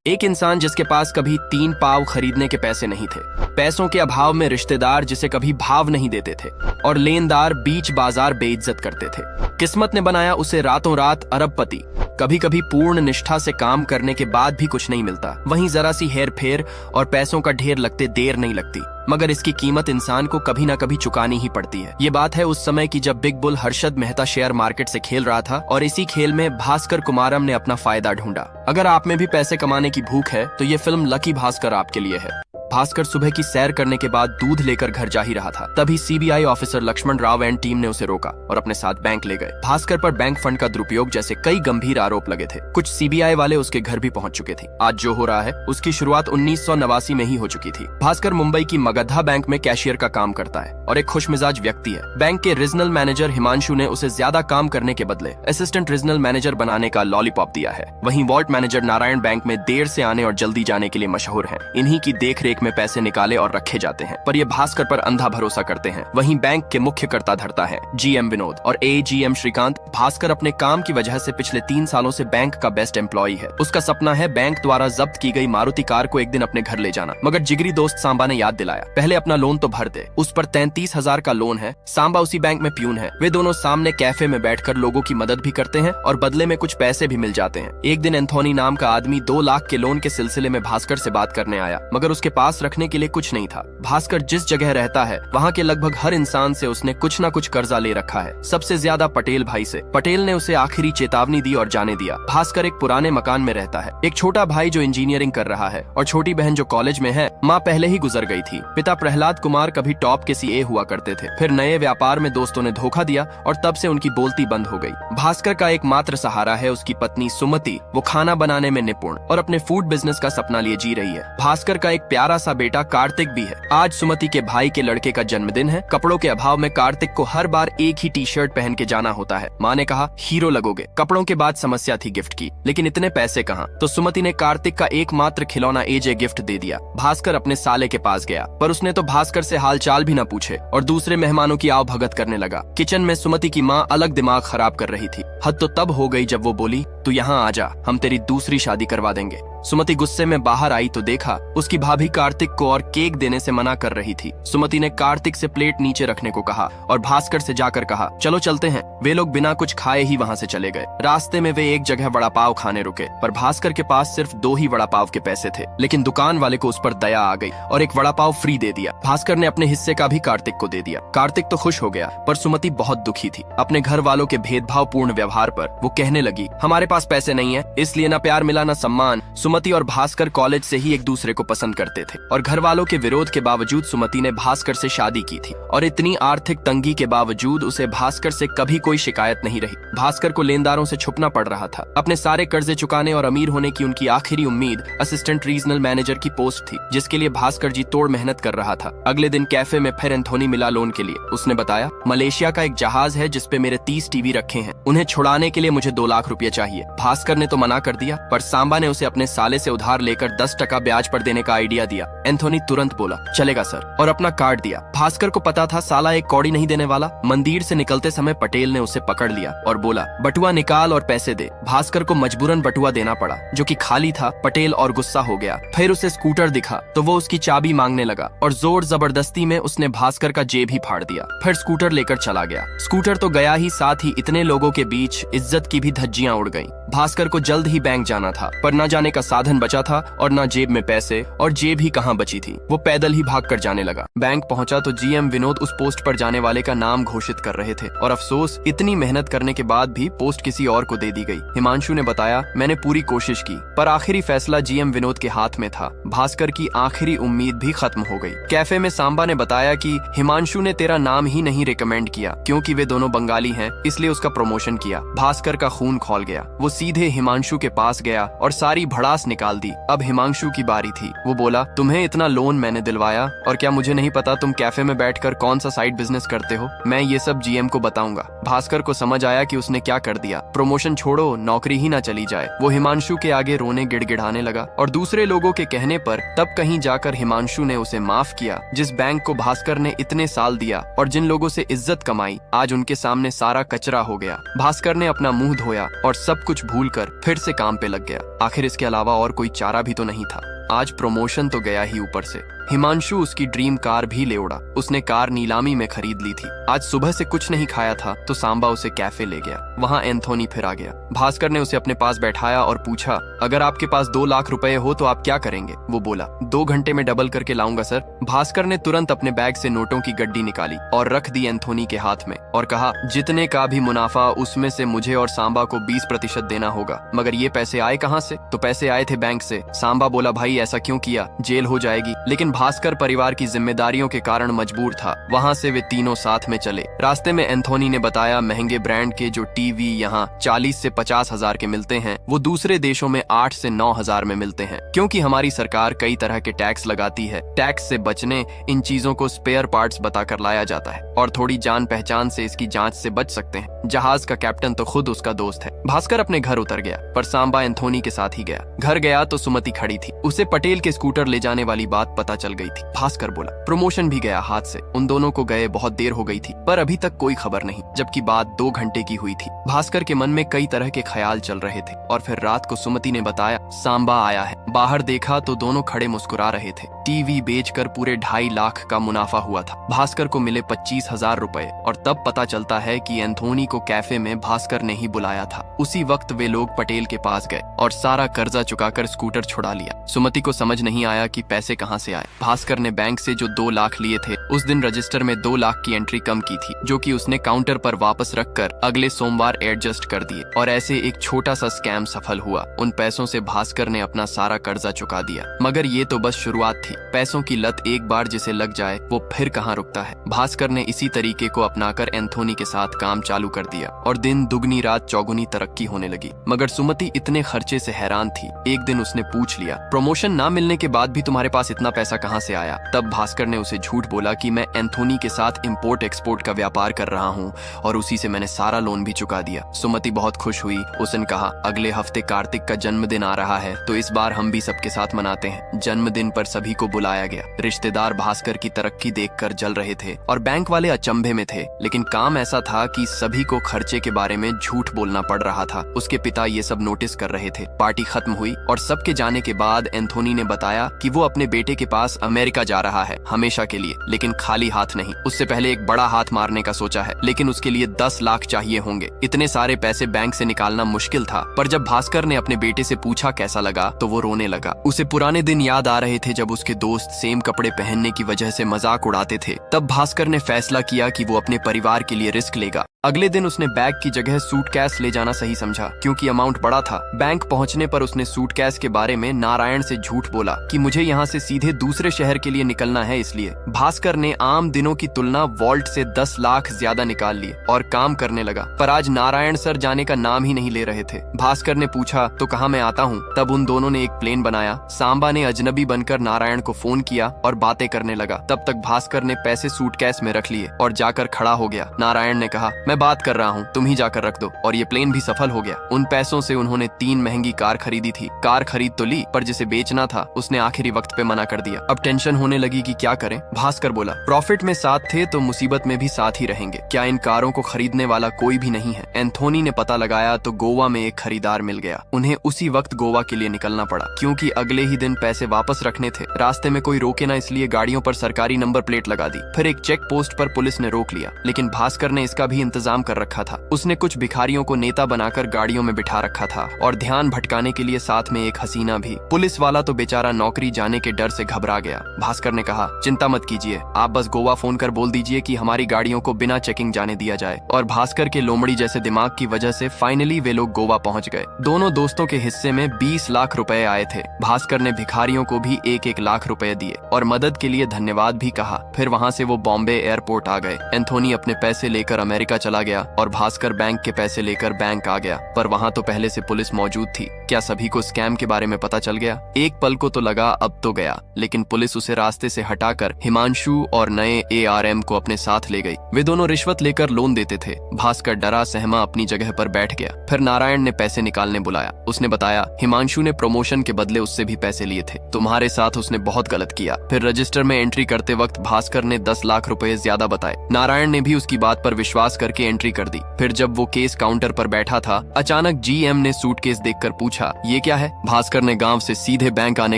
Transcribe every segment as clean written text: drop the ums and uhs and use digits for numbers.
एक इंसान जिसके पास कभी 3 पाव खरीदने के पैसे नहीं थे, पैसों के अभाव में रिश्तेदार जिसे कभी भाव नहीं देते थे और लेनदार बीच बाजार बेइज्जत करते थे। किस्मत ने बनाया उसे रातों रात अरबपति। कभी कभी पूर्ण निष्ठा से काम करने के बाद भी कुछ नहीं मिलता, वहीं जरा सी हेर फेर और पैसों का ढेर लगते देर नहीं लगती, मगर इसकी कीमत इंसान को कभी ना कभी चुकानी ही पड़ती है। ये बात है उस समय की जब big bull Harshad Mehta share market से खेल रहा था और इसी खेल में भास्कर कुमारम ने अपना फायदा ढूंढा। अगर आप में भी पैसे कमाने की भूख है तो ये फिल्म लकी भास्कर आपके लिए है। भास्कर सुबह की सैर करने के बाद दूध लेकर घर जा ही रहा था, तभी CBI officer Lakshman Rao and team ने उसे रोका और अपने साथ बैंक ले गए। भास्कर पर बैंक फंड का दुरुपयोग जैसे कई गंभीर आरोप लगे थे। कुछ सीबीआई वाले उसके घर भी पहुंच चुके थे। आज जो हो रहा है उसकी शुरुआत 1989 में ही हो चुकी थी। भास्कर मुंबई की मगधा बैंक में कैशियर का काम करता है और एक खुशमिजाज व्यक्ति है। बैंक के रीजनल मैनेजर हिमांशु ने उसे ज्यादा काम करने के बदले असिस्टेंट रीजनल मैनेजर बनाने का लॉलीपॉप दिया है। वहीं वॉल्ट मैनेजर नारायण बैंक में देर से आने और जल्दी जाने के लिए मशहूर है। इन्हीं की देखरेख में पैसे निकाले और रखे जाते हैं, पर ये भास्कर पर अंधा भरोसा करते हैं। वहीं बैंक के मुख्य कर्ता धर्ता है जीएम विनोद और एजीएम श्रीकांत। भास्कर अपने काम की वजह से पिछले 3 सालों से बैंक का बेस्ट एम्प्लॉई है। उसका सपना है बैंक द्वारा जब्त की गई मारुति कार को एक दिन अपने घर ले जाना, मगर जिगरी दोस्त सांबा ने याद दिलाया, पहले अपना लोन तो भर दे। उस पर 33,000 का लोन है। सांबा उसी बैंक में प्यून है। वे दोनों सामने कैफे में बैठकर लोगों की मदद भी करते हैं और बदले में कुछ पैसे भी मिल जाते हैं। एक दिन एंथोनी नाम का आदमी 2 लाख के लोन के सिलसिले में भास्कर से बात करने आया, मगर उसके पास रखने के लिए कुछ नहीं था। भास्कर जिस जगह रहता है वहाँ के लगभग हर इंसान से उसने कुछ न कुछ कर्जा ले रखा है, सबसे ज्यादा पटेल भाई से। पटेल ने उसे आखिरी चेतावनी दी और जाने दिया। भास्कर एक पुराने मकान में रहता है। एक छोटा भाई जो इंजीनियरिंग कर रहा है और छोटी बहन जो कॉलेज में है। माँ पहले ही गुजर गई थी। पिता प्रहलाद कुमार कभी टॉप के सीए हुआ करते थे, फिर नए व्यापार में दोस्तों ने धोखा दिया और तब से उनकी बोलती बंद हो गई। भास्कर का एकमात्र सहारा है उसकी पत्नी सुमति। वो खाना बनाने में निपुण और अपने फूड बिजनेस का सपना लिए जी रही है। भास्कर का एक प्यारा सा बेटा कार्तिक भी है। आज सुमति के भाई के लड़के का जन्मदिन है। कपड़ों के अभाव में कार्तिक को हर बार एक ही टी शर्ट पहन के जाना होता है। माँ ने कहा हीरो लगोगे। कपड़ों के बाद समस्या थी गिफ्ट की, लेकिन इतने पैसे कहाँ, तो सुमति ने कार्तिक का एकमात्र खिलौना एजे गिफ्ट दे दिया। भास्कर अपने साले के पास गया, पर उसने तो भास्कर से हाल चाल भी न पूछे और दूसरे मेहमानों की आव भगत करने लगा। किचन में सुमति की माँ अलग दिमाग खराब कर रही थी। हद तो तब हो गई जब वो बोली, तू यहाँ आ जा, हम तेरी दूसरी शादी करवा देंगे। सुमति गुस्से में बाहर आई तो देखा उसकी भाभी कार्तिक को और केक देने से मना कर रही थी। सुमति ने कार्तिक से प्लेट नीचे रखने को कहा और भास्कर से जाकर कहा चलो चलते हैं। वे लोग बिना कुछ खाए ही वहां से चले गए। रास्ते में वे एक जगह वड़ा पाव खाने रुके, पर भास्कर के पास सिर्फ 2 ही वड़ा पाव के पैसे थे, लेकिन दुकान वाले को उस पर दया आ गई और एक वड़ा पाव फ्री दे दिया। भास्कर ने अपने हिस्से का भी कार्तिक को दे दिया। कार्तिक तो खुश हो गया, पर सुमति बहुत दुखी थी। अपने घर वालों के भेदभाव पूर्ण व्यवहार पर वो कहने लगी, हमारे पास पैसे नहीं है, इसलिए न प्यार मिला न सम्मान। सुमति और भास्कर कॉलेज से ही एक दूसरे को पसंद करते थे और घर वालों के विरोध के बावजूद सुमति ने भास्कर से शादी की थी और इतनी आर्थिक तंगी के बावजूद उसे भास्कर से कभी कोई शिकायत नहीं रही। भास्कर को लेनदारों से छुपना पड़ रहा था। अपने सारे कर्जे चुकाने और अमीर होने की उनकी आखिरी उम्मीद असिस्टेंट रीजनल मैनेजर की पोस्ट थी, जिसके लिए भास्कर जी तोड़ मेहनत कर रहा था। अगले दिन कैफे में फिर एंथोनी मिला लोन के लिए। उसने बताया, मलेशिया का एक जहाज है जिसपे मेरे 30 टीवी रखे हैं, उन्हें छुड़ाने के लिए मुझे 2 लाख रुपए चाहिए। भास्कर ने तो मना कर दिया, पर सांबा ने उसे अपने साले से उधार लेकर 10% ब्याज पर देने का आइडिया दिया। एंथोनी तुरंत बोला चलेगा सर, और अपना कार्ड दिया। भास्कर को पता था साला एक कौड़ी नहीं देने वाला। मंदिर से निकलते समय पटेल ने उसे पकड़ लिया और बोला बटुआ निकाल और पैसे दे। भास्कर को मजबूरन बटुआ देना पड़ा, जो कि खाली था। पटेल और गुस्सा हो गया। फिर उसे स्कूटर दिखा तो वो उसकी चाबी मांगने लगा और जोर जबरदस्ती में उसने भास्कर का जेब ही फाड़ दिया। फिर स्कूटर लेकर चला गया। स्कूटर तो गया ही, साथ ही इतने लोगों के बीच इज्जत की भी धज्जियां उड़ गईं। भास्कर को जल्द ही बैंक जाना था, पर न जाने का साधन बचा था और न जेब में पैसे, और जेब ही कहाँ बची थी। वो पैदल ही भागकर जाने लगा। बैंक पहुंचा तो जीएम विनोद उस पोस्ट पर जाने वाले का नाम घोषित कर रहे थे और अफसोस, इतनी मेहनत करने के बाद भी पोस्ट किसी और को दे दी गई। हिमांशु ने बताया, मैंने पूरी कोशिश की, पर आखिरी फैसला जीएम विनोद के हाथ में था। भास्कर की आखिरी उम्मीद भी खत्म हो गई। कैफे में सांबा ने बताया कि हिमांशु ने तेरा नाम ही नहीं रिकमेंड किया, क्योंकि वे दोनों बंगाली हैं, इसलिए उसका प्रमोशन किया। भास्कर का खून खौल गया। वो सीधे हिमांशु के पास गया और सारी भड़ास निकाल दी। अब हिमांशु की बारी थी। वो बोला, तुम्हें इतना लोन मैंने दिलवाया, और क्या मुझे नहीं पता तुम कैफे में बैठकर कौन सा साइड बिजनेस करते हो? मैं ये सब जीएम को बताऊंगा। भास्कर को समझ आया कि उसने क्या कर दिया। प्रमोशन छोड़ो, नौकरी ही ना चली जाए। वो हिमांशु के आगे रोने गिड़गिड़ाने लगा और दूसरे लोगों के कहने पर तब कहीं जाकर हिमांशु ने उसे माफ किया। जिस बैंक को भास्कर ने इतने साल दिया और जिन लोगों से इज्जत कमाई, आज उनके सामने सारा कचरा हो गया। भास्कर ने अपना मुंह धोया और सब कुछ भूलकर फिर से काम पे लग गया। आखिर इसके अलावा और कोई चारा भी तो नहीं था। आज प्रमोशन तो गया ही, ऊपर से हिमांशु उसकी ड्रीम कार भी ले उड़ा। उसने कार नीलामी में खरीद ली थी। आज सुबह से कुछ नहीं खाया था तो सांबा उसे कैफे ले गया। वहाँ एंथोनी फिर आ गया। भास्कर ने उसे अपने पास बैठाया और पूछा, अगर आपके पास 2 लाख रुपए हो तो आप क्या करेंगे? वो बोला, 2 घंटे में डबल करके लाऊंगा सर। भास्कर ने तुरंत अपने बैग से नोटों की गड्डी निकाली और रख दी एंथोनी के हाथ में और कहा, जितने का भी मुनाफा उसमें से मुझे और सांबा को 20% देना होगा। मगर ये पैसे आए कहाँ से? तो पैसे आए थे बैंक से। सांबा बोला, भाई ऐसा क्यों किया? जेल हो जाएगी। लेकिन भास्कर परिवार की जिम्मेदारियों के कारण मजबूर था। वहाँ से वे तीनों साथ में चले। रास्ते में एंथोनी ने बताया, महंगे ब्रांड के जो टीवी यहाँ 40 से 50 हजार के मिलते हैं वो दूसरे देशों में 8 से 9 हजार में मिलते हैं, क्योंकि हमारी सरकार कई तरह के टैक्स लगाती है। टैक्स से बचने इन चीजों को स्पेयर पार्ट्स बताकर लाया जाता है और थोड़ी जान पहचान से इसकी जांच से बच सकते हैं। जहाज का कैप्टन तो खुद उसका दोस्त है। भास्कर अपने घर उतर गया, पर सांबा एंथोनी के साथ ही गया। घर गया तो सुमति खड़ी थी। उसे पटेल के स्कूटर ले जाने वाली बात पता चल गई थी। भास्कर बोला, प्रमोशन भी गया हाथ से। उन दोनों को गए बहुत देर हो गई थी, पर अभी तक कोई खबर नहीं, जबकि बात 2 घंटे की हुई थी। भास्कर के मन में कई तरह के ख्याल चल रहे थे और फिर रात को सुमति ने बताया, सांबा आया है। बाहर देखा तो दोनों खड़े मुस्कुरा रहे थे। टीवी बेचकर पूरे 2.5 लाख का मुनाफा हुआ था। भास्कर को मिले 25,000 रुपए और तब पता चलता है कि एंथोनी को कैफे में भास्कर ने ही बुलाया था। उसी वक्त वे लोग पटेल के पास गए और सारा कर्जा चुकाकर स्कूटर छुड़ा लिया। सुमति को समझ नहीं आया कि पैसे कहाँ से आए। भास्कर ने बैंक से जो 2 लाख लिए थे उस दिन रजिस्टर में 2 लाख की एंट्री कम की थी, जो कि उसने काउंटर पर वापस रखकर अगले सोमवार एडजस्ट कर दिए और ऐसे एक छोटा सा स्कैम सफल हुआ। उन पैसों से भास्कर ने अपना सारा कर्जा चुका दिया। मगर ये तो बस शुरुआत थी। पैसों की लत एक बार जिसे लग जाए वो फिर कहाँ रुकता है। भास्कर ने इसी तरीके को अपनाकर एंथोनी के साथ काम चालू कर दिया और दिन दुगनी रात चौगुनी तरक्की होने लगी। मगर सुमति इतने खर्चे से हैरान थी। एक दिन उसने पूछ लिया, प्रमोशन ना मिलने के बाद भी तुम्हारे पास इतना पैसा कहाँ से आया? तब भास्कर ने उसे झूठ बोला कि मैं एंथोनी के साथ इंपोर्ट एक्सपोर्ट का व्यापार कर रहा हूँ और उसी से मैंने सारा लोन भी चुका दिया। सुमति बहुत खुश हुई। उसने कहा, अगले हफ्ते कार्तिक का जन्मदिन आ रहा है तो इस बार हम भी सबके साथ मनाते हैं। जन्मदिन पर सभी को बुलाया गया। रिश्तेदार भास्कर की तरक्की देखकर जल रहे थे और बैंक वाले अचंभे में थे। लेकिन काम ऐसा था कि सभी को खर्चे के बारे में झूठ बोलना पड़ रहा था। उसके पिता ये सब नोटिस कर रहे थे। पार्टी खत्म हुई और सबके जाने के बाद एंथोनी ने बताया कि वो अपने बेटे के पास अमेरिका जा रहा है हमेशा के लिए, लेकिन खाली हाथ नहीं। उससे पहले एक बड़ा हाथ मारने का सोचा है, लेकिन उसके लिए 10 लाख चाहिए होंगे। इतने सारे पैसे बैंक से निकालना मुश्किल था। पर जब भास्कर ने अपने बेटे से पूछा कैसा लगा तो वो रोने लगा। उसे पुराने दिन याद आ रहे थे जब उसके दोस्त सेम कपड़े पहनने की वजह से मजाक उड़ाते थे। तब भास्कर ने फैसला किया कि वो अपने परिवार के लिए रिस्क लेगा। अगले दिन उसने बैग की जगह सूटकेस ले जाना सही समझा, क्योंकि अमाउंट बड़ा था। बैंक पहुंचने पर उसने सूटकेस के बारे में नारायण से झूठ बोला कि मुझे यहाँ से सीधे दूसरे शहर के लिए निकलना है, इसलिए। भास्कर ने आम दिनों की तुलना वॉल्ट से 10 लाख ज्यादा निकाल लिए और काम करने लगा। पर आज नारायण सर जाने का नाम ही नहीं ले रहे थे। भास्कर ने पूछा, तो कहाँ मैं आता हूँ? तब उन दोनों ने एक प्लेन बनाया। सांबा ने अजनबी बनकर नारायण को फोन किया और बातें करने लगा। तब तक भास्कर ने पैसे सूटकेस में रख लिए और जाकर खड़ा हो गया। नारायण ने कहा, मैं बात कर रहा हूँ, तुम ही जाकर रख दो। और ये प्लेन भी सफल हो गया। उन पैसों से उन्होंने 3 महंगी कार खरीदी थी। कार खरीद तो ली, पर जिसे बेचना था उसने आखिरी वक्त पे मना कर दिया। अब टेंशन होने लगी कि क्या करें। भास्कर बोला, प्रॉफिट में साथ थे तो मुसीबत में भी साथ ही रहेंगे। क्या इन कारों को खरीदने वाला कोई भी नहीं है? एंथोनी ने पता लगाया तो गोवा में एक खरीदार मिल गया। उन्हें उसी वक्त गोवा के लिए निकलना पड़ा, क्योंकि अगले ही दिन पैसे वापस रखने थे। रास्ते में कोई रोके ना, इसलिए गाड़ियों पर सरकारी नंबर प्लेट लगा दी। फिर एक चेक पोस्ट पर पुलिस ने रोक लिया, लेकिन भास्कर ने इसका भी इंतजाम कर रखा था। उसने कुछ भिखारियों को नेता बनाकर गाड़ियों में बिठा रखा था और ध्यान भटकाने के लिए साथ में एक हसीना भी। पुलिस वाला तो बेचारा नौकरी जाने के डर से घबरा गया। भास्कर ने कहा, चिंता मत कीजिए, आप बस गोवा फोन कर बोल दीजिए कि हमारी गाड़ियों को बिना चेकिंग जाने दिया जाए। और भास्कर के लोमड़ी जैसे दिमाग की वजह से फाइनली वे लोग गोवा पहुंच गए। दोनों दोस्तों के हिस्से में 20 लाख रुपए आए थे। भास्कर ने भिखारियों को भी 1-1 लाख रुपए दिए और मदद के लिए धन्यवाद भी कहा। फिर वहाँ से वो बॉम्बे एयरपोर्ट आ गए। एंथोनी अपने पैसे लेकर अमेरिका चला गया और भास्कर बैंक के पैसे लेकर बैंक आ गया। पर वहाँ तो पहले से पुलिस मौजूद थी। क्या सभी को स्कैम के बारे में पता चल गया? एक पल को तो लगा अब तो गया, लेकिन पुलिस उसे रास्ते से हटाकर हिमांशु और नए ARM को अपने साथ ले गई। वे दोनों रिश्वत लेकर लोन देते थे। भास्कर डरा सहमा अपनी जगह पर बैठ गया। फिर नारायण ने पैसे निकालने बुलाया। उसने बताया हिमांशु ने प्रमोशन के बदले उससे भी पैसे लिए थे, तुम्हारे साथ उसने बहुत गलत किया। फिर रजिस्टर में एंट्री करते वक्त भास्कर ने 10 लाख रुपए ज्यादा बताए। नारायण ने भी उसकी बात पर विश्वास करके एंट्री कर दी। फिर जब वो केस काउंटर पर बैठा था, अचानक GM ने सूटकेस देखकर पूछा, ये क्या है? भास्कर ने गांव से सीधे बैंक आने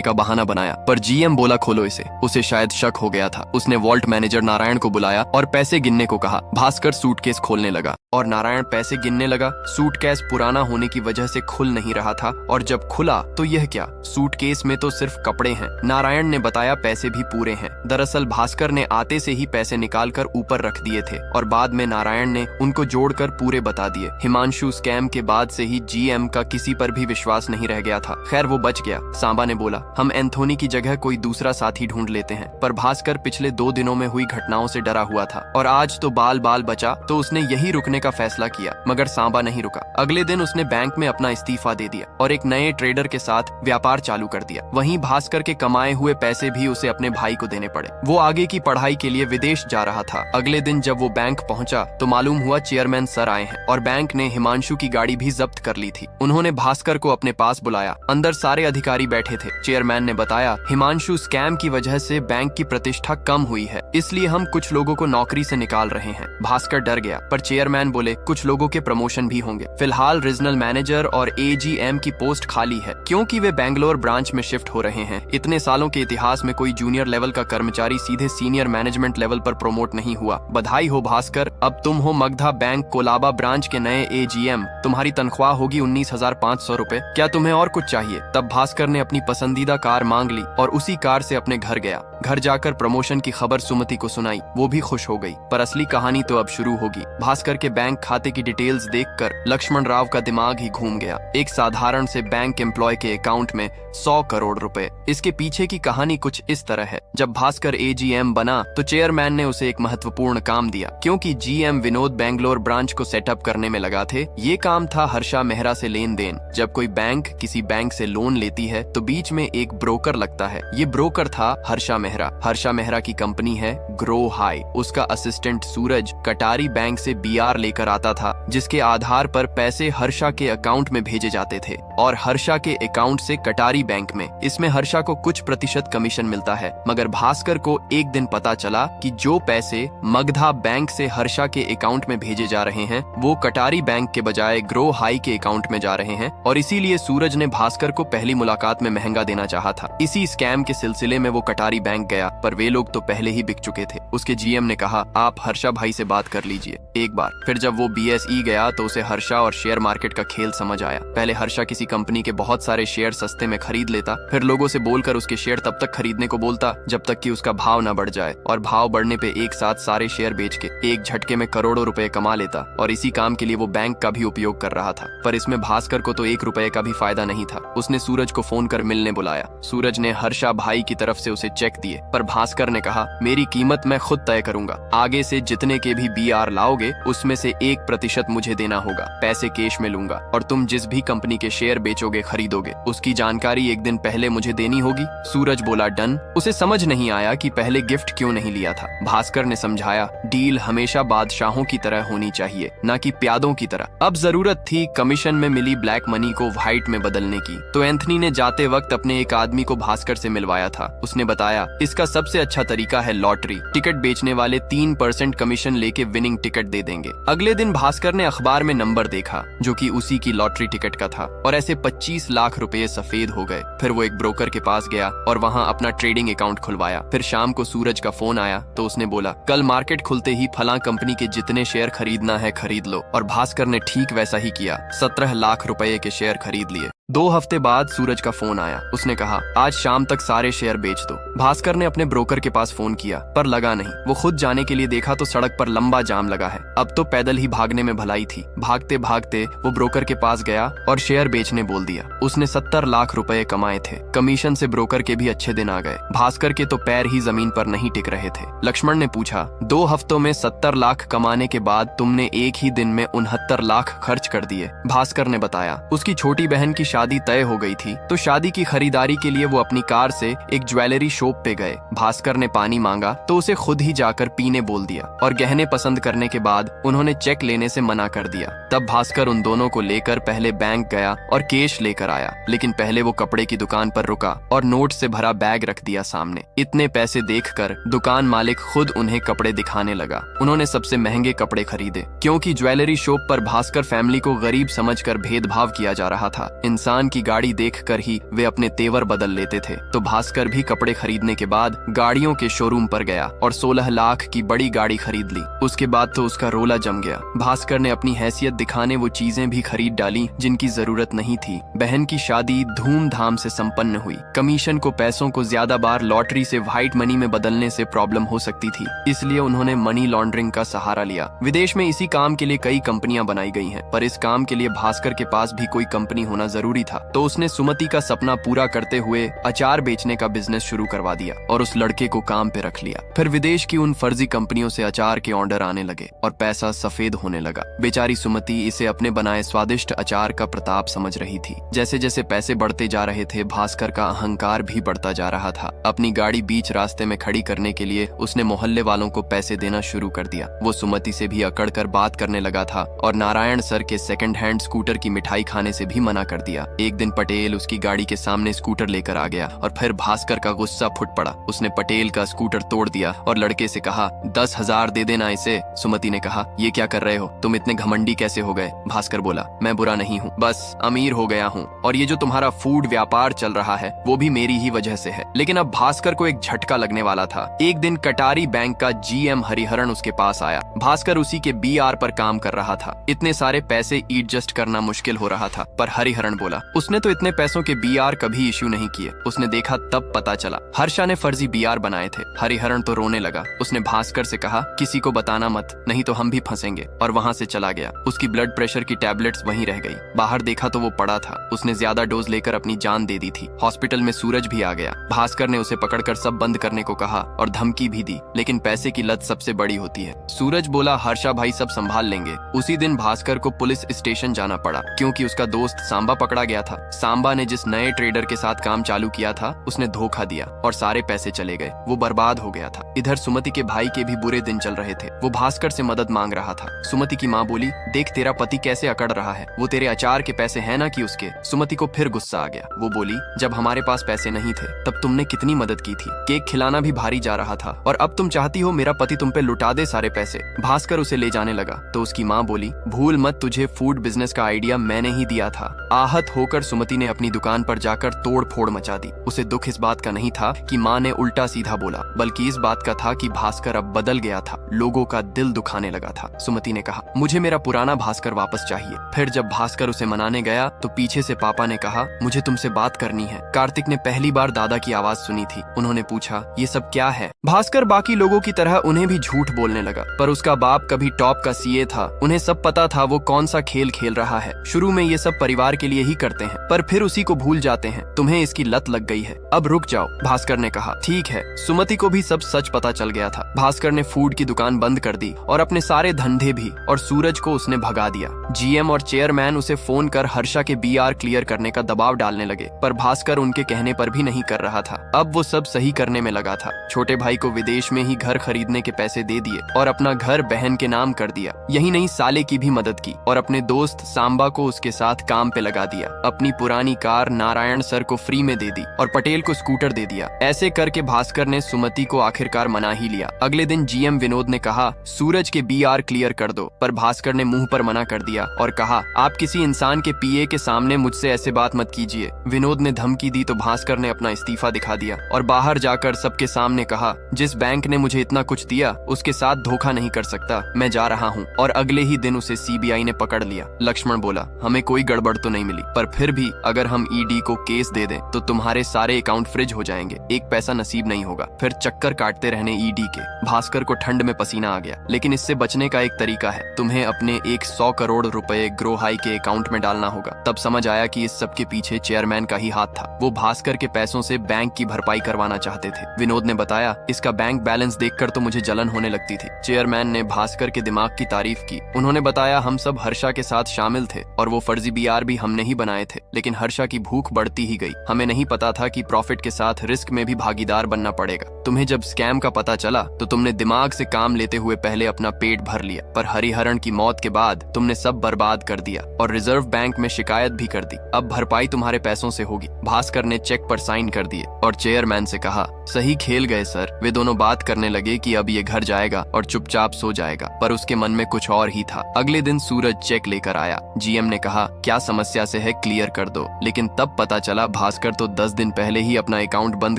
का बहाना बनाया, पर GM बोला खोलो इसे। उसे शायद शक हो गया था। उसने वॉल्ट मैनेजर नारायण को बुलाया और पैसे गिनने को कहा। भास्कर सूटकेस खोलने लगा और नारायण पैसे गिनने लगा। सूटकेस पुराना होने की वजह से खुल नहीं रहा था और जब खुला तो यह क्या, सूटकेस में तो सिर्फ कपड़े हैं। नारायण ने बताया पैसे भी पूरे हैं। दरअसल भास्कर ने आते से ही पैसे निकालकर ऊपर रख दिए थे और बाद में नारायण ने उनको जोड़कर पूरे बता दिए। हिमांशु स्कैम के बाद से ही GM का किसी पर भी विश्वास नहीं रह गया था। खैर वो बच गया। सांबा ने बोला, हम एंथोनी की जगह कोई दूसरा साथी ढूंढ लेते हैं। पर भास्कर पिछले 2 दिनों में हुई घटनाओं से डरा हुआ था और आज तो बाल बाल बचा, तो उसने यही रुकने का फैसला किया। मगर सांबा नहीं रुका। अगले दिन उसने बैंक में अपना इस्तीफा दे दिया और एक नए ट्रेडर के साथ व्यापार चालू कर दिया। वहीं भास्कर के कमाए हुए पैसे भी उसे अपने भाई को देने पड़े। वो आगे की पढ़ाई के लिए विदेश जा रहा था। अगले दिन जब वो बैंक पहुंचा तो मालूम हुआ चेयरमैन सर आए हैं और बैंक ने हिमांशु की गाड़ी भी जब्त कर ली थी। उन्होंने भास्कर को अपने पास बुलाया। अंदर सारे अधिकारी बैठे थे। चेयरमैन ने बताया, हिमांशु स्कैम की वजह से बैंक की प्रतिष्ठा कम हुई है, इसलिए हम कुछ लोगों को नौकरी से निकाल रहे हैं। भास्कर डर गया, पर चेयरमैन बोले कुछ लोगों के प्रमोशन भी होंगे। फिलहाल रीजनल मैनेजर और AGM की पोस्ट खाली है, क्योंकि वे बेंगलोर ब्रांच में शिफ्ट हो रहे हैं। इतने सालों के इतिहास में कोई जूनियर लेवल का कर्मचारी सीधे सीनियर मैनेजमेंट लेवल पर प्रमोट नहीं हुआ। बधाई हो भास्कर, अब तुम हो मगधा बैंक कोलाबा ब्रांच के नए AGM। तुम्हारी तनख्वाह होगी 19,500 रुपए। क्या तुम्हें और कुछ चाहिए? तब भास्कर ने अपनी पसंदीदा कार मांग ली और उसी कार से अपने घर गया। घर जाकर प्रमोशन की खबर सुमति को सुनाई। वो भी खुश हो गई। पर असली कहानी तो अब शुरू होगी। भास्कर के बैंक खाते की डिटेल्स देखकर लक्ष्मण राव का दिमाग ही घूम गया। एक साधारण से बैंक एम्प्लॉय के अकाउंट में 100 करोड़ रुपए। इसके पीछे की कहानी कुछ इस तरह है। जब भास्कर AGM बना तो चेयरमैन ने उसे एक महत्वपूर्ण काम दिया, क्योंकि GM विनोद बेंगलोर ब्रांच को सेटअप करने में लगा थे। ये काम था हर्षा मेहरा से लेन देन। जब कोई बैंक किसी बैंक से लोन लेती है तो बीच में एक ब्रोकर लगता है। ये ब्रोकर था हर्षा मेहरा। हर्षा मेहरा की कंपनी है ग्रो हाई। उसका असिस्टेंट सूरज कटारी बैंक से BR लेकर आता था, जिसके आधार पर पैसे हर्षा के अकाउंट में भेजे जाते थे और हर्षा के अकाउंट से कटारी बैंक में। इसमें हर्षा को कुछ प्रतिशत कमीशन मिलता है। मगर भास्कर को एक दिन पता चला कि जो पैसे मगधा बैंक से हर्षा के अकाउंट में भेजे जा रहे हैं वो कटारी बैंक के बजाय ग्रो हाई के अकाउंट में जा रहे हैं, और इसीलिए सूरज ने भास्कर को पहली मुलाकात में महंगा देना चाहा था। इसी स्कैम के सिलसिले में वो कटारी बैंक गया, पर वे लोग तो पहले ही बिक चुके थे। उसके GM ने कहा, आप हर्षा भाई से बात कर लीजिए एक बार। फिर जब वो BSE गया तो उसे हर्षा और शेयर मार्केट का खेल समझ आया। पहले हर्षा किसी कंपनी के बहुत सारे शेयर सस्ते में खरीद लेता, फिर लोगों से बोलकर उसके शेयर तब तक खरीदने को बोलता जब तक कि उसका भाव न बढ़ जाए, और भाव बढ़ने पे एक साथ सारे शेयर बेच के एक झटके में करोड़ों रुपए कमा लेता। और इसी काम के लिए वो बैंक का भी उपयोग कर रहा था। पर इसमें भास्कर को तो 1 रुपए का भी फायदा नहीं था। उसने सूरज को फोन कर मिलने बुलाया। सूरज ने हर्षा भाई की तरफ से उसे चेक दिए, पर भास्कर ने कहा, मेरी कीमत मैं खुद तय करूंगा। आगे से जितने के भी BR लाओगे उसमें से 1% मुझे देना होगा। पैसे कैश में लूंगा और तुम जिस भी कंपनी के शेयर बेचोगे खरीदोगे उसकी जानकारी एक दिन पहले मुझे देनी होगी। सूरज बोला डन। उसे समझ नहीं आया कि पहले गिफ्ट क्यों नहीं लिया था। भास्कर ने समझाया, डील हमेशा बादशाहों की तरह होनी चाहिए, न कि प्यादों की तरह। अब जरूरत थी कमीशन में मिली ब्लैक मनी को व्हाइट में बदलने की, तो एंथनी ने जाते वक्त अपने एक आदमी को भास्कर से मिलवाया था। उसने बताया, इसका सबसे अच्छा तरीका है लॉटरी। टिकट बेचने वाले 3% कमीशन लेके विनिंग टिकट दे देंगे। अगले दिन भास्कर ने अखबार में नंबर देखा जो कि उसी की लॉटरी टिकट का था, और ऐसे 25 लाख रुपए सफेद हो गए। फिर वो एक ब्रोकर के पास गया और वहाँ अपना ट्रेडिंग अकाउंट खुलवाया। फिर शाम को सूरज का फोन आया तो उसने बोला, कल मार्केट खुलते ही फलां कंपनी के जितने शेयर खरीदना है खरीद लो। और भास्कर ने ठीक वैसा ही किया। 17 लाख रुपए के शेयर खरीद लिए। 2 हफ्ते बाद सूरज का फोन आया। उसने कहा, आज शाम तक सारे शेयर बेच दो। भास्कर ने अपने ब्रोकर के पास फोन किया, पर लगा नहीं। वो खुद जाने के लिए देखा तो सड़क पर लंबा जाम लगा है। अब तो पैदल ही भागने में भलाई थी। भागते भागते वो ब्रोकर के पास गया और शेयर बेचने बोल दिया। उसने 70 लाख रुपए कमाए थे। कमीशन से ब्रोकर के भी अच्छे दिन आ गए। भास्कर के तो पैर ही जमीन पर नहीं टिक रहे थे। लक्ष्मण ने पूछा, 2 हफ्तों में 70 लाख कमाने के बाद तुमने एक ही दिन में 69 लाख खर्च कर दिए। भास्कर ने बताया, उसकी छोटी बहन की शादी तय हो गई थी तो शादी की खरीदारी के लिए वो अपनी कार से एक ज्वेलरी शॉप पे गए। भास्कर ने पानी मांगा तो उसे खुद ही जाकर पीने बोल दिया और गहने पसंद करने के बाद उन्होंने चेक लेने से मना कर दिया। तब भास्कर उन दोनों को लेकर पहले बैंक गया और कैश लेकर आया, लेकिन पहले वो कपड़े की दुकान पर रुका और नोट से भरा बैग रख दिया सामने। इतने पैसे देखकर दुकान मालिक खुद उन्हें कपड़े दिखाने लगा। उन्होंने सबसे महंगे कपड़े खरीदे क्योंकि ज्वेलरी शॉप पर भास्कर फैमिली को गरीब समझकर भेदभाव किया जा रहा था। इंसान की गाड़ी देखकर ही वे अपने तेवर बदल लेते थे। तो भास्कर भी कपड़े खरीदने के बाद गाड़ियों के शोरूम पर गया और 16 लाख की बड़ी गाड़ी खरीद ली। उसके बाद तो उसका रोला जम गया। भास्कर ने अपनी हैसियत दिखाने वो चीजें भी खरीद डाली जिनकी जरूरत नहीं थी। बहन की शादी धूमधाम से संपन्न हुई। कमीशन को पैसों को ज्यादा बार लॉटरी से व्हाइट मनी में बदलने से प्रॉब्लम हो सकती थी, इसलिए उन्होंने मनी लॉन्ड्रिंग का सहारा लिया। विदेश में इसी काम के लिए कई कंपनियां बनाई गई हैं, पर इस काम के लिए भास्कर के पास भी कोई कंपनी होना जरूरी था। तो उसने सुमति का सपना पूरा करते हुए अचार बेचने का बिजनेस शुरू करवा दिया और उस लड़के को काम पे रख लिया। फिर विदेश की उन फर्जी कंपनियों से अचार के ऑर्डर आने लगे और पैसा सफेद होने लगा। बेचारी सुमति इसे अपने बनाए स्वादिष्ट अचार का प्रताप समझ रही थी। जैसे जैसे पैसे बढ़ते जा रहे थे, भास्कर का अहंकार भी बढ़ता जा रहा था। अपनी गाड़ी बीच रास्ते में खड़ी करने के लिए उसने मोहल्ले वालों को पैसे देना शुरू कर दिया। वो सुमति से भी अकड़ कर बात करने लगा था और नारायण सर के सेकंड हैंड स्कूटर की मिठाई खाने से भी मना कर दिया। एक दिन पटेल उसकी गाड़ी के सामने स्कूटर लेकर आ गया और फिर भास्कर का गुस्सा फुट पड़ा। उसने पटेल का स्कूटर तोड़ दिया और लड़के से कहा, 10,000 दे देना इसे। सुमति ने कहा, ये क्या कर रहे हो, तुम इतने घमंडी कैसे हो गए? भास्कर बोला, मैं बुरा नहीं हूँ, बस अमीर हो गया हूँ और ये जो तुम्हारा फूड व्यापार चल रहा है वो भी मेरी ही वजह से है। लेकिन अब भास्कर को एक झटका लगने वाला था। एक दिन कटारी बैंक का GM हरिहरन उसके पास आया। भास्कर उसी के BR पर काम कर रहा था। इतने सारे पैसे एडजस्ट करना मुश्किल हो रहा था, पर हरिहरन बोला, उसने तो इतने पैसों के BR कभी इश्यू नहीं किए। उसने देखा तब पता चला हर्षा ने फर्जी BR बनाए थे। हरिहरन तो रोने लगा। उसने भास्कर से कहा, किसी को बताना मत, नहीं तो हम भी फंसेंगे, और वहाँ से चला गया। उसकी ब्लड प्रेशर की टैबलेट्स वहीं रह गई। बाहर देखा तो वो पड़ा था। उसने ज्यादा डोज लेकर अपनी जान दे दी थी। हॉस्पिटल में सूरज भी आ गया। भास्कर ने उसे पकड़कर सब बंद करने को कहा और धमकी भी दी, लेकिन पैसे की लत सबसे बड़ी होती है। सूरज बोला, हर्षा भाई सब संभाल लेंगे। उसी दिन भास्कर को पुलिस स्टेशन जाना पड़ा क्योंकि उसका दोस्त सांबा पकड़ा गया था। सांबा ने जिस नए ट्रेडर के साथ काम चालू किया था उसने धोखा दिया और सारे पैसे चले गए। वो बर्बाद हो गया था। इधर सुमति के भाई के भी बुरे दिन चल रहे थे। वो भास्कर से मदद मांग रहा था। सुमति की माँ बोली, देख तेरा पति कैसे अकड़ रहा है, वो तेरे अचार के पैसे हैं ना कि उसके। सुमति को फिर गुस्सा आ गया। वो बोली, जब हमारे पास पैसे नहीं थे तब तुमने कितनी मदद की थी। केक खिलाना भी भारी जा रहा था और अब तुम चाहती हो मेरा पति तुम पे लुटा दे सारे पैसे। भास्कर उसे ले जाने लगा तो उसकी माँ बोली, भूल मत, तुझे फूड बिजनेस का आइडिया मैंने ही दिया था। आहत होकर सुमति ने अपनी दुकान पर जाकर तोड़ फोड़ मचा दी। उसे दुख इस बात का नहीं था कि माँ ने उल्टा सीधा बोला, बल्कि इस बात का था कि भास्कर अब बदल गया था। लोगों का दिल दुखाने लगा था। सुमति ने कहा, मुझे मेरा पुराना भास्कर वापस चाहिए। फिर जब भास्कर उसे मनाने गया तो पीछे से पापा ने कहा, मुझे तुमसे बात करनी है। कार्तिक ने पहली बार दादा की आवाज सुनी थी। उन्होंने पूछा, ये सब क्या है? भास्कर बाकी लोगों की तरह उन्हें भी झूठ बोलने लगा, पर उसका बाप कभी टॉप का CA था। उन्हें सब पता था वो कौन सा खेल खेल रहा है। शुरू में ये सब परिवार के लिए ही करते हैं, पर फिर उसी को भूल जाते हैं। तुम्हें इसकी लत लग गई है, अब रुक जाओ। भास्कर ने कहा, ठीक है। सुमति को भी सब सच पता चल गया था। भास्कर ने फूड की दुकान बंद कर दी और अपने सारे धंधे भी, और सूरज को उसने भगा दिया। GM और चेयरमैन उसे फोन कर हर्षा के BR क्लियर करने का दबाव डालने लगे, पर भास्कर उनके कहने पर भी नहीं कर रहा था। अब वो सब सही करने में लगा था। छोटे भाई को विदेश में ही घर खरीदने के पैसे दे दिए और अपना घर बहन के नाम कर दिया। यही नहीं, साले की भी मदद की और अपने दोस्त सांबा को उसके साथ काम पे लगा दिया। अपनी पुरानी कार नारायण सर को फ्री में दे दी और पटेल को स्कूटर दे दिया। ऐसे करके भास्कर ने सुमति को आखिरकार मना ही लिया। अगले दिन GM विनोद ने कहा, सूरज के BR क्लियर कर दो, पर भास्कर ने मुंह पर मना कर दिया और कहा, आप किसी इंसान के PA के सामने मुझसे ऐसे बात मत कीजिए। विनोद ने धमकी दी तो भास्कर ने अपना इस्तीफा दिखा दिया और बाहर जाकर सबके सामने कहा, जिस बैंक ने मुझे इतना कुछ दिया उसके साथ धोखा नहीं कर सकता, मैं जा रहा हूँ। और अगले ही दिन उसे CBI ने पकड़ लिया। लक्ष्मण बोला, हमें कोई गड़बड़ तो नहीं मिली, पर फिर भी अगर हम ED को केस दे दें तो तुम्हारे सारे अकाउंट फ्रिज हो जाएंगे, एक पैसा नसीब नहीं होगा। फिर चक्कर काटते रहने ED के। भास्कर को ठंड में पसीना आ गया, लेकिन इससे बचने का एक तरीका है, तुम्हें अपने 100 करोड़ रुपए ग्रो हाई के अकाउंट में डालना होगा। तब समझ आया कि इस सब के पीछे चेयरमैन का ही हाथ था। वो भास्कर के पैसों से बैंक की भरपाई करवाना चाहते थे। विनोद ने बताया, इसका बैंक बैलेंस देखकर तो मुझे जलन होने लगती थी। चेयरमैन ने भास्कर के दिमाग की तारीफ की। उन्होंने बताया, हम सब हर्षा के साथ शामिल थे और वो फर्जी BR भी हमने ही बनाया बनाए थे, लेकिन हर्षा की भूख बढ़ती ही गई। हमें नहीं पता था कि प्रॉफिट के साथ रिस्क में भी भागीदार बनना पड़ेगा। तुम्हें जब स्कैम का पता चला तो तुमने दिमाग से काम लेते हुए पहले अपना पेट भर लिया, पर हरिहरन की मौत के बाद तुमने सब बर्बाद कर दिया और रिजर्व बैंक में शिकायत भी कर दी। अब भरपाई तुम्हारे पैसों से होगी। भास्कर ने चेक पर साइन कर दिए और चेयरमैन से कहा, सही खेल गए सर। वे दोनों बात करने लगे कि अब ये घर जाएगा और चुपचाप सो जाएगा, पर उसके मन में कुछ और ही था। अगले दिन सूरज चेक लेकर आया। जीएम ने कहा, क्या समस्या से है, क्लियर कर दो। लेकिन तब पता चला भास्कर तो 10 दिन पहले ही अपना अकाउंट बंद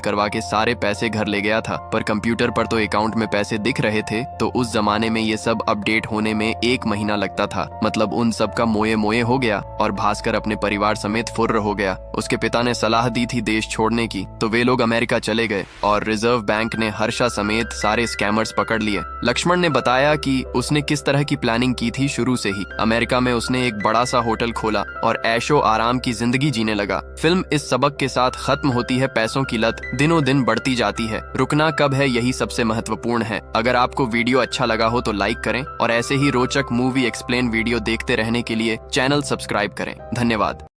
करवा के सारे पैसे घर ले गया था, पर कंप्यूटर पर तो अकाउंट में पैसे दिख रहे थे। तो उस जमाने में ये सब अपडेट होने में 1 महीना लगता था। मतलब उन सब का मोए मोए हो गया और भास्कर अपने परिवार समेत फुर्र हो गया। उसके पिता ने सलाह दी थी देश छोड़ने की, तो वे लोग अमेरिका चले गए और रिजर्व बैंक ने हर्षा समेत सारे स्कैमर्स पकड़ लिए। लक्ष्मण ने बताया कि उसने किस तरह की प्लानिंग की थी। शुरू से ही अमेरिका में उसने एक बड़ा सा होटल खोला और ऐशो आराम की जिंदगी जीने लगा। फिल्म इस सबक के साथ खत्म होती है। पैसों की लत दिनों दिन बढ़ती जाती है, रुकना कब है यही सबसे महत्वपूर्ण है। अगर आपको वीडियो अच्छा लगा हो तो लाइक करें और ऐसे ही रोचक मूवी एक्सप्लेन वीडियो देखते रहने के लिए चैनल सब्सक्राइब करें। धन्यवाद।